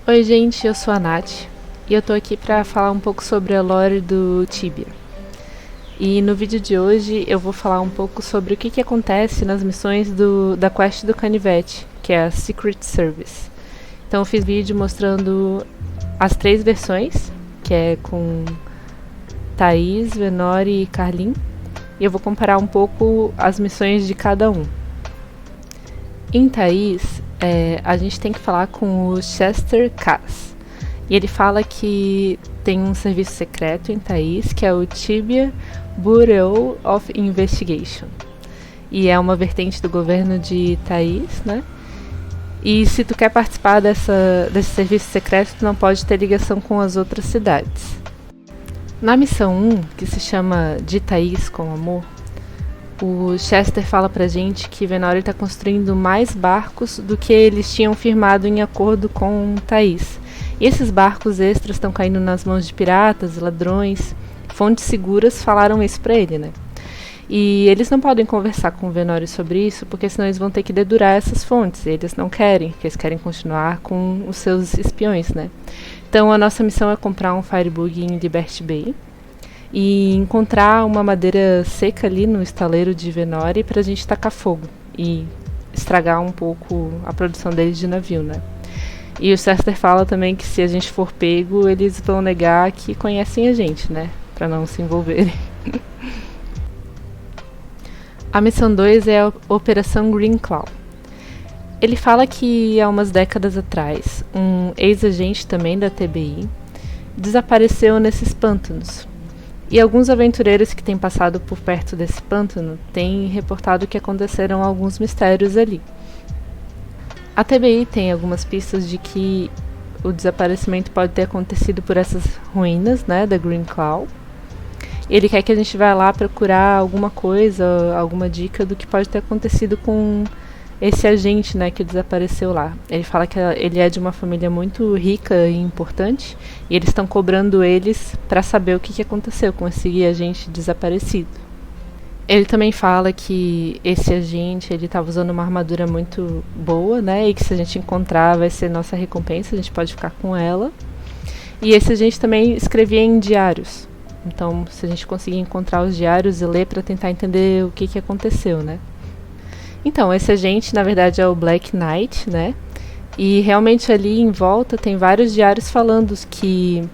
Oi gente, eu sou a Nath e eu tô aqui pra falar um pouco sobre a lore do Tibia. E no vídeo de hoje eu vou falar um pouco sobre o que acontece nas missões da quest do Canivete, que é a Secret Service. Então eu fiz vídeo mostrando as 3 versões, que é com Thaís, Venori e Carlin, e eu vou comparar um pouco as missões de cada um. Em Thaís, a gente tem que falar com o Chester Cass. E ele fala que tem um serviço secreto em Thaís, que é o Tibia Bureau of Investigation. E é uma vertente do governo de Thaís, né? E se tu quer participar desse serviço secreto, tu não pode ter ligação com as outras cidades. Na missão 1, que se chama De Thaís com Amor, o Chester fala pra gente que Venori está construindo mais barcos do que eles tinham firmado em acordo com Thaís. E esses barcos extras estão caindo nas mãos de piratas, ladrões. Fontes seguras falaram isso pra ele, né? E eles não podem conversar com o Venori sobre isso, porque senão eles vão ter que dedurar essas fontes. E eles não querem, porque eles querem continuar com os seus espiões, né? Então a nossa missão é comprar um Firebug em Liberty Bay e encontrar uma madeira seca ali no estaleiro de Venori pra gente tacar fogo e estragar um pouco a produção deles de navio, né? E o Chester fala também que se a gente for pego, eles vão negar que conhecem a gente, né? Pra não se envolverem. A missão 2 é a Operação Green Claw. Ele fala que há umas décadas atrás, um ex-agente também da TBI desapareceu nesses pântanos. E alguns aventureiros que têm passado por perto desse pântano têm reportado que aconteceram alguns mistérios ali. A TBI tem algumas pistas de que o desaparecimento pode ter acontecido por essas ruínas, né, da Green Claw. Ele quer que a gente vá lá procurar alguma coisa, alguma dica do que pode ter acontecido com esse agente, né, que desapareceu lá. Ele fala que ele é de uma família muito rica e importante, e eles estão cobrando eles para saber o que aconteceu com esse agente desaparecido. Ele também fala que esse agente, ele estava usando uma armadura muito boa, né, e que se a gente encontrar vai ser nossa recompensa, a gente pode ficar com ela. E esse agente também escrevia em diários. Então, se a gente conseguir encontrar os diários e ler para tentar entender o que aconteceu, né? Então, esse agente, na verdade, é o Black Knight, né? E realmente ali em volta tem vários diários falando que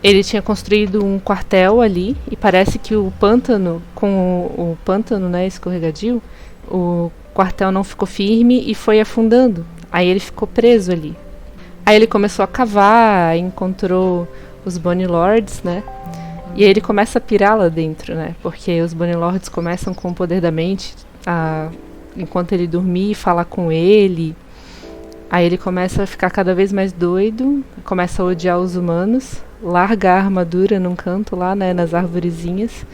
ele tinha construído um quartel ali e parece que o pântano, com o pântano, né, escorregadio, o quartel não ficou firme e foi afundando. Aí ele ficou preso ali. Aí ele começou a cavar, encontrou os Bonnie Lords, né? E aí ele começa a pirar lá dentro, né? Porque os Bonnie Lords começam com o poder da mente, enquanto ele dormir, falar com ele. Aí ele começa a ficar cada vez mais doido, começa a odiar os humanos, larga a armadura num canto lá, né, nas arvorezinhas,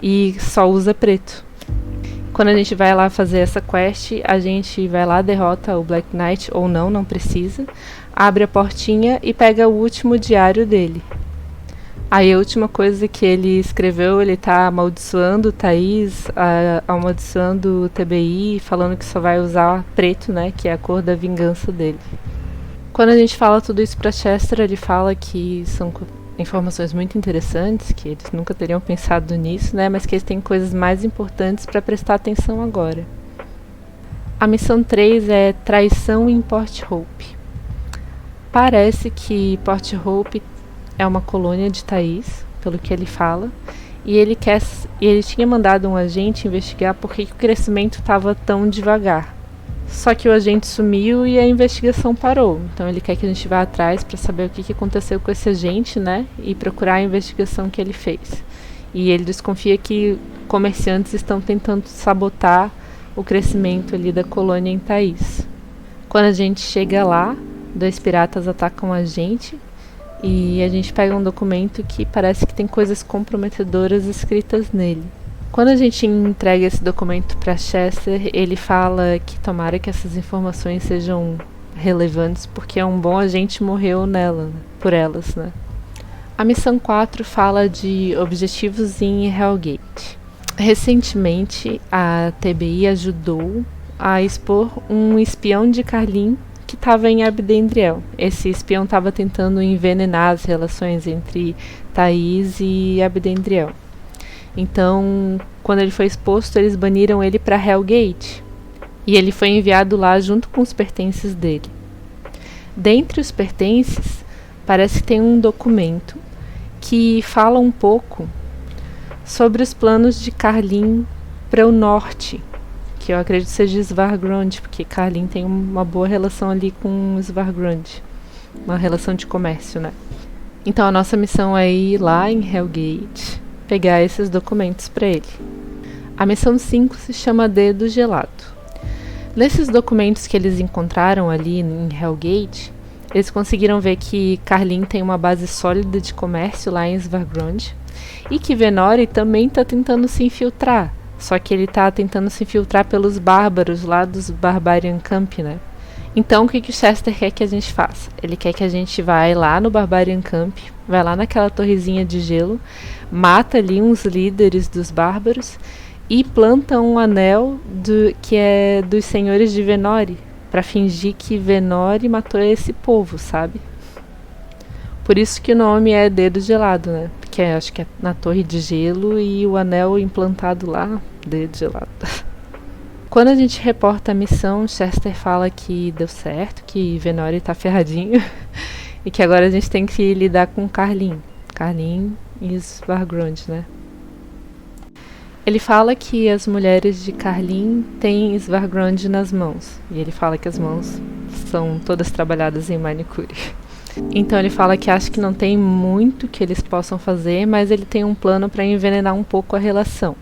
e só usa preto. Quando a gente vai lá fazer essa quest, a gente vai lá, derrota o Black Knight, ou não precisa, abre a portinha e pega o último diário dele. Aí a última coisa que ele escreveu, ele tá amaldiçoando Thaís, amaldiçoando o TBI, falando que só vai usar preto, né, que é a cor da vingança dele. Quando a gente fala tudo isso pra Chester, ele fala que são informações muito interessantes, que eles nunca teriam pensado nisso, né, mas que eles têm coisas mais importantes para prestar atenção agora. A missão 3 é Traição em Port Hope. Parece que Port Hope é uma colônia de Thaís, pelo que ele fala, e ele tinha mandado um agente investigar por que o crescimento estava tão devagar. Só que o agente sumiu e a investigação parou. Então ele quer que a gente vá atrás para saber o que aconteceu com esse agente, né, e procurar a investigação que ele fez. E ele desconfia que comerciantes estão tentando sabotar o crescimento ali da colônia em Thaís. Quando a gente chega lá, 2 piratas atacam a gente. E a gente pega um documento que parece que tem coisas comprometedoras escritas nele. Quando a gente entrega esse documento para Chester, ele fala que tomara que essas informações sejam relevantes, porque um bom agente morreu por elas, né? A missão 4 fala de objetivos em Hellgate. Recentemente, a TBI ajudou a expor um espião de Carlin que estava em Abdendriel. Esse espião estava tentando envenenar as relações entre Thaís e Abdendriel. Então, quando ele foi exposto, eles baniram ele para Hellgate. E ele foi enviado lá junto com os pertences dele. Dentre os pertences, parece que tem um documento que fala um pouco sobre os planos de Carlin para o norte, que eu acredito seja Svargrund, porque Carlin tem uma boa relação ali com Svargrund, uma relação de comércio, né? Então a nossa missão é ir lá em Hellgate, pegar esses documentos para ele. A missão 5 se chama Dedo Gelado. Nesses documentos que eles encontraram ali em Hellgate, eles conseguiram ver que Carlin tem uma base sólida de comércio lá em Svargrund e que Venori também está tentando se infiltrar, só que ele está tentando se infiltrar pelos bárbaros lá dos Barbarian Camp, né? Então o que o Chester quer que a gente faça? Ele quer que a gente vá lá no Barbarian Camp, vai lá naquela torrezinha de gelo, mata ali uns líderes dos bárbaros e planta um anel que é dos senhores de Venori, para fingir que Venori matou esse povo, sabe? Por isso que o nome é Dedo Gelado, né? Porque acho que é na torre de gelo e o anel implantado lá, Dedo Gelado. Quando a gente reporta a missão, Chester fala que deu certo, que Venori tá ferradinho e que agora a gente tem que lidar com Carlin e Svargrund, né? Ele fala que as mulheres de Carlin têm Svargrund nas mãos. E ele fala que as mãos são todas trabalhadas em manicure. Então ele fala que acha que não tem muito que eles possam fazer, mas ele tem um plano para envenenar um pouco a relação.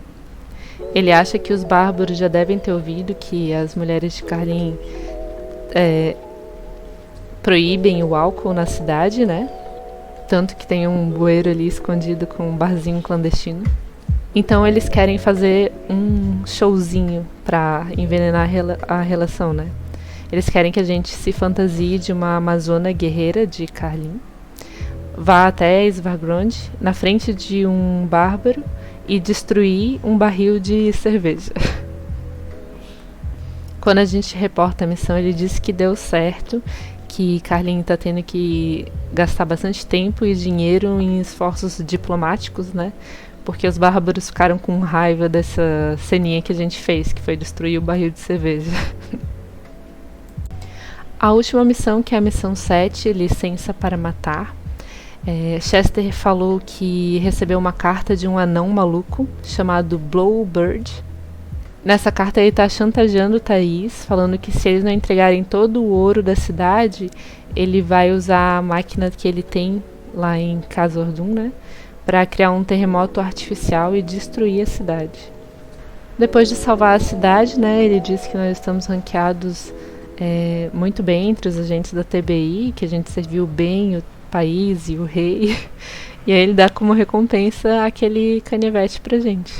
Ele acha que os bárbaros já devem ter ouvido que as mulheres de Carlin proíbem o álcool na cidade, né? Tanto que tem um bueiro ali escondido com um barzinho clandestino. Então eles querem fazer um showzinho pra envenenar a relação, né? Eles querem que a gente se fantasie de uma amazona guerreira de Carlin, vá até Svargrund, na frente de um bárbaro, e destruir um barril de cerveja. Quando a gente reporta a missão, ele disse que deu certo, que Carlin tá tendo que gastar bastante tempo e dinheiro em esforços diplomáticos, né? Porque os bárbaros ficaram com raiva dessa ceninha que a gente fez, que foi destruir o barril de cerveja. A última missão, que é a missão 7, Licença para Matar. Chester falou que recebeu uma carta de um anão maluco chamado Blowbird. Nessa carta ele está chantageando Thaís, falando que se eles não entregarem todo o ouro da cidade, ele vai usar a máquina que ele tem lá em Khazad-dûm, né? Para criar um terremoto artificial e destruir a cidade. Depois de salvar a cidade, né, ele disse que nós estamos ranqueados muito bem entre os agentes da TBI, que a gente serviu bem o país e o rei. E aí ele dá como recompensa aquele canivete pra gente.